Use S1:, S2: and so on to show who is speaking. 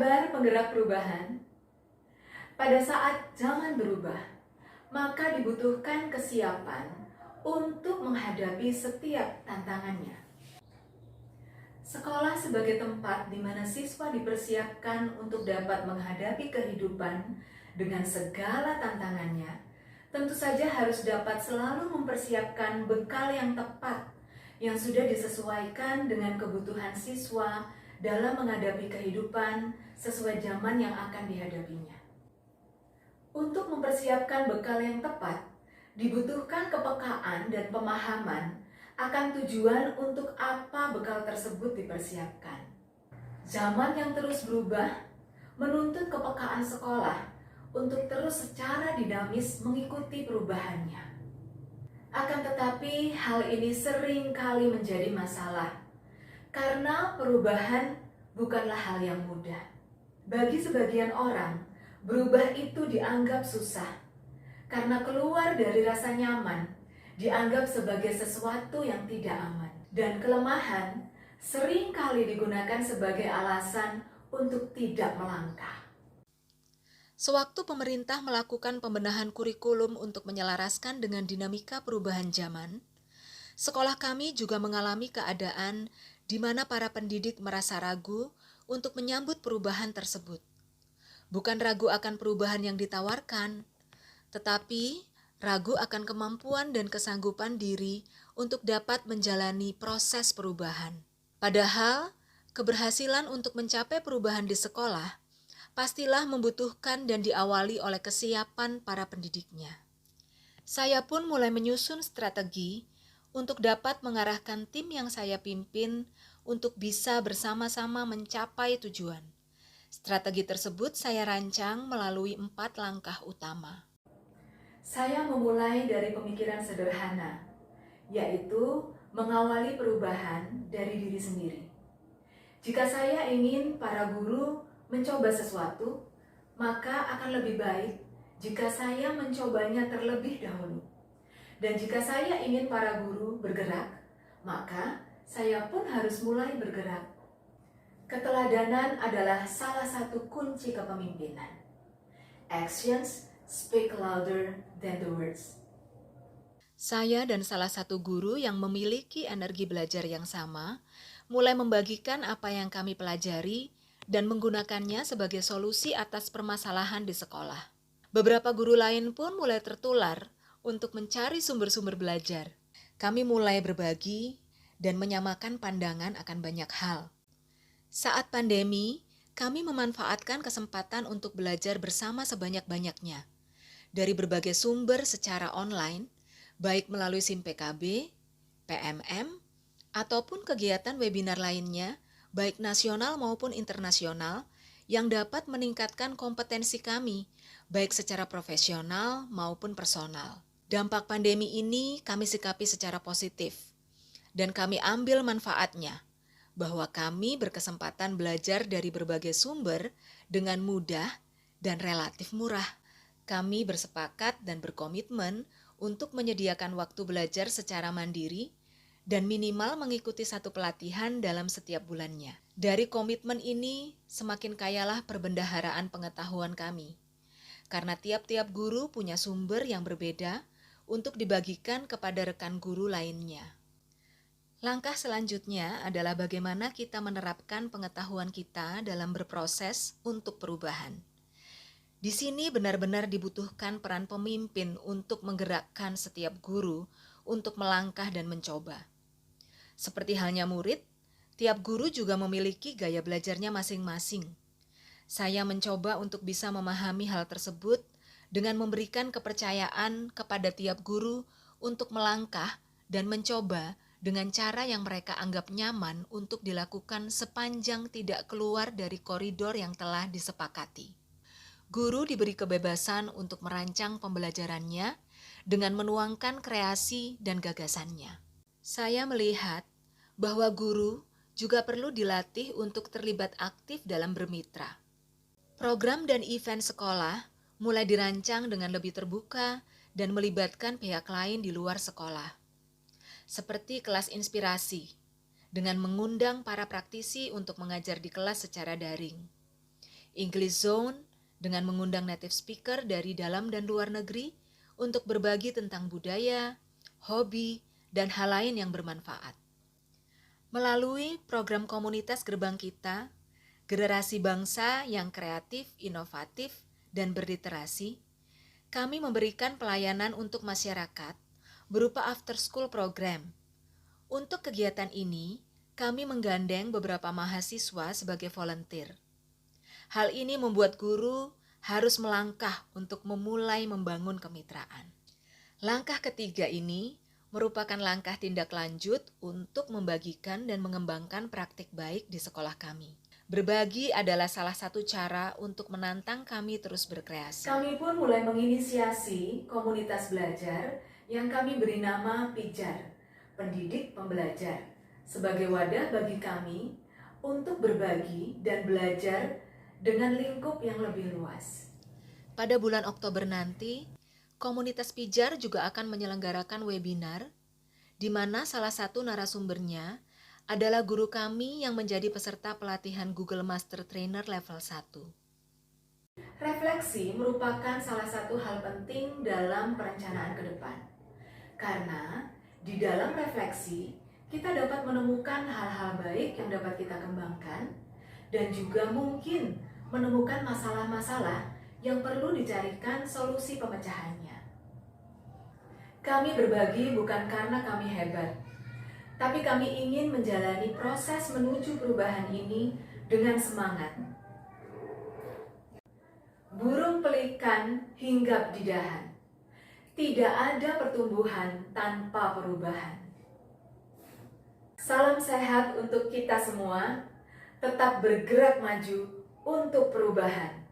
S1: kabar penggerak perubahan? Pada saat zaman berubah, maka dibutuhkan kesiapan untuk menghadapi setiap tantangannya. Sekolah sebagai tempat di mana siswa dipersiapkan untuk dapat menghadapi kehidupan dengan segala tantangannya, tentu saja harus dapat selalu mempersiapkan bekal yang tepat yang sudah disesuaikan dengan kebutuhan siswa dalam menghadapi kehidupan sesuai zaman yang akan dihadapinya. Untuk mempersiapkan bekal yang tepat, dibutuhkan kepekaan dan pemahaman akan tujuan untuk apa bekal tersebut dipersiapkan. Zaman yang terus berubah menuntut kepekaan sekolah untuk terus secara dinamis mengikuti perubahannya. Akan tetapi hal ini sering kali menjadi masalah karena perubahan bukanlah hal yang mudah. Bagi sebagian orang, berubah itu dianggap susah karena keluar dari rasa nyaman dianggap sebagai sesuatu yang tidak aman. Dan kelemahan sering kali digunakan sebagai alasan untuk tidak melangkah.
S2: Sewaktu pemerintah melakukan pembenahan kurikulum untuk menyelaraskan dengan dinamika perubahan zaman, sekolah kami juga mengalami keadaan di mana para pendidik merasa ragu untuk menyambut perubahan tersebut. Bukan ragu akan perubahan yang ditawarkan, tetapi ragu akan kemampuan dan kesanggupan diri untuk dapat menjalani proses perubahan. Padahal, keberhasilan untuk mencapai perubahan di sekolah pastilah membutuhkan dan diawali oleh kesiapan para pendidiknya. Saya pun mulai menyusun strategi untuk dapat mengarahkan tim yang saya pimpin untuk bisa bersama-sama mencapai tujuan. Strategi tersebut saya rancang melalui 4 langkah utama.
S1: Saya memulai dari pemikiran sederhana, yaitu mengawali perubahan dari diri sendiri. Jika saya ingin para guru mencoba sesuatu, maka akan lebih baik jika saya mencobanya terlebih dahulu. Dan jika saya ingin para guru bergerak, maka saya pun harus mulai bergerak. Keteladanan adalah salah satu kunci kepemimpinan. Actions speak louder than the words.
S2: Saya dan salah satu guru yang memiliki energi belajar yang sama mulai membagikan apa yang kami pelajari dan menggunakannya sebagai solusi atas permasalahan di sekolah. Beberapa guru lain pun mulai tertular untuk mencari sumber-sumber belajar. Kami mulai berbagi dan menyamakan pandangan akan banyak hal. Saat pandemi, kami memanfaatkan kesempatan untuk belajar bersama sebanyak-banyaknya dari berbagai sumber secara online, baik melalui SIM PKB, PMM, ataupun kegiatan webinar lainnya, baik nasional maupun internasional, yang dapat meningkatkan kompetensi kami, baik secara profesional maupun personal. Dampak pandemi ini kami sikapi secara positif, dan kami ambil manfaatnya, bahwa kami berkesempatan belajar dari berbagai sumber dengan mudah dan relatif murah. Kami bersepakat dan berkomitmen untuk menyediakan waktu belajar secara mandiri dan minimal mengikuti satu pelatihan dalam setiap bulannya. Dari komitmen ini, semakin kayalah perbendaharaan pengetahuan kami. Karena tiap-tiap guru punya sumber yang berbeda untuk dibagikan kepada rekan guru lainnya. Langkah selanjutnya adalah bagaimana kita menerapkan pengetahuan kita dalam berproses untuk perubahan. Di sini benar-benar dibutuhkan peran pemimpin untuk menggerakkan setiap guru untuk melangkah dan mencoba. Seperti halnya murid, tiap guru juga memiliki gaya belajarnya masing-masing. Saya mencoba untuk bisa memahami hal tersebut dengan memberikan kepercayaan kepada tiap guru untuk melangkah dan mencoba dengan cara yang mereka anggap nyaman untuk dilakukan sepanjang tidak keluar dari koridor yang telah disepakati. Guru diberi kebebasan untuk merancang pembelajarannya dengan menuangkan kreasi dan gagasannya. Saya melihat bahwa guru juga perlu dilatih untuk terlibat aktif dalam bermitra. Program dan event sekolah mulai dirancang dengan lebih terbuka dan melibatkan pihak lain di luar sekolah. Seperti kelas inspirasi, dengan mengundang para praktisi untuk mengajar di kelas secara daring. English Zone dengan mengundang native speaker dari dalam dan luar negeri untuk berbagi tentang budaya, hobi, dan hal lain yang bermanfaat. Melalui program komunitas Gerbang Kita, generasi bangsa yang kreatif, inovatif, dan berliterasi, kami memberikan pelayanan untuk masyarakat berupa after school program. Untuk kegiatan ini, kami menggandeng beberapa mahasiswa sebagai volunteer. Hal ini membuat guru harus melangkah untuk memulai membangun kemitraan. Langkah ketiga ini merupakan langkah tindak lanjut untuk membagikan dan mengembangkan praktik baik di sekolah kami. Berbagi adalah salah satu cara untuk menantang kami terus berkreasi.
S1: Kami pun mulai menginisiasi komunitas belajar yang kami beri nama Pijar, Pendidik Pembelajar, sebagai wadah bagi kami untuk berbagi dan belajar dengan lingkup yang lebih luas.
S2: Pada bulan Oktober nanti, komunitas Pijar juga akan menyelenggarakan webinar di mana salah satu narasumbernya adalah guru kami yang menjadi peserta pelatihan Google Master Trainer level 1.
S1: Refleksi merupakan salah satu hal penting dalam perencanaan ke depan. Karena di dalam refleksi, kita dapat menemukan hal-hal baik yang dapat kita kembangkan dan juga mungkin menemukan masalah-masalah yang perlu dicarikan solusi pemecahannya. Kami berbagi bukan karena kami hebat, tapi kami ingin menjalani proses menuju perubahan ini dengan semangat. Burung pelikan hinggap di dahan. Tidak ada pertumbuhan tanpa perubahan. Salam sehat untuk kita semua. Tetap bergerak maju untuk perubahan.